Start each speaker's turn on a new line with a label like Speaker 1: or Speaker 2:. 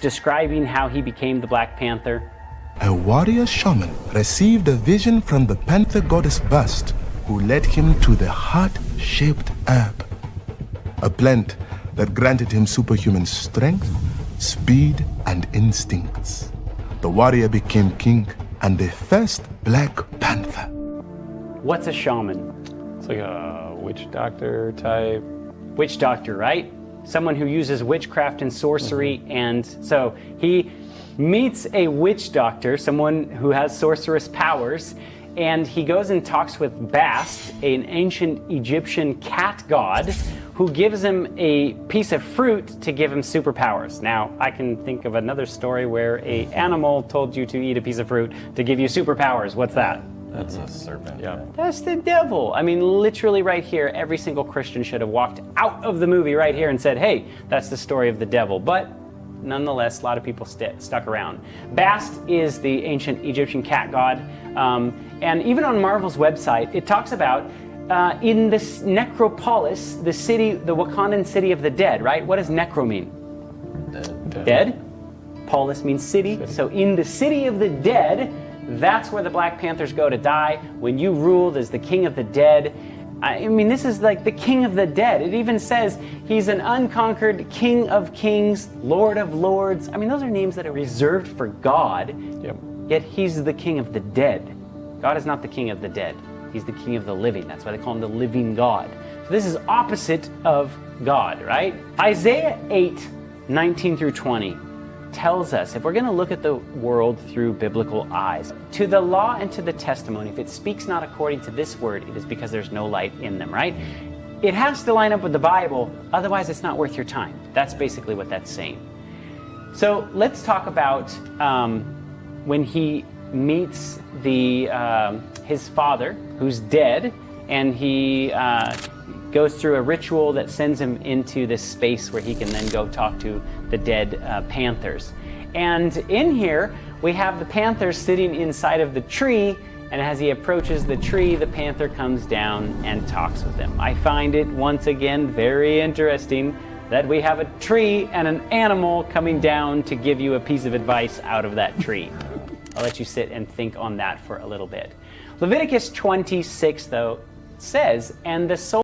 Speaker 1: describing how he became the Black Panther.
Speaker 2: A warrior shaman received a vision from the panther goddess bust, who led him to the heart-shaped herb, a plant that granted him superhuman strength, speed, and instincts. The warrior became king and the first Black Panther.
Speaker 1: What's a shaman?
Speaker 3: It's like a witch doctor type.
Speaker 1: Witch doctor, right? Someone who uses witchcraft and sorcery, and so he meets a witch doctor, someone who has sorceress powers, and he goes and talks with Bast, an ancient Egyptian cat god, who gives him a piece of fruit to give him superpowers. Now, I can think of another story where an animal told you to eat a piece of fruit to give you superpowers. What's that?
Speaker 3: That's a serpent. Yeah.
Speaker 1: That's the devil. I mean, literally right here, every single Christian should have walked out of the movie right here and said, hey, that's the story of the devil. But nonetheless, a lot of people stuck around. Bast is the ancient Egyptian cat god. And even on Marvel's website, it talks about in this necropolis, the city, the Wakandan city of the dead, right? What does necro mean? Dead. Polis means city. So in the city of the dead, that's where the Black Panthers go to die. When you ruled as the king of the dead, I mean, this is like the king of the dead. It even says he's an unconquered king of kings, lord of lords. I mean, those are names that are reserved for God, yet he's the king of the dead. God is not the king of the dead. He's the king of the living. That's why they call him the living God. So this is opposite of God, right? Isaiah 8:19 through 20 tells us, if we're going to look at the world through biblical eyes, to the law and to the testimony, if it speaks not according to this word, it is because there's no light in them, right? It has to line up with the Bible, otherwise it's not worth your time. That's basically what that's saying. So let's talk about when he meets his father, who's dead, and he goes through a ritual that sends him into this space where he can then go talk to the dead panthers. And in here, we have the panthers sitting inside of the tree, and as he approaches the tree, the panther comes down and talks with him. I find it, once again, very interesting that we have a tree and an animal coming down to give you a piece of advice out of that tree. I'll let you sit and think on that for a little bit. Leviticus 26, though, says, and the soul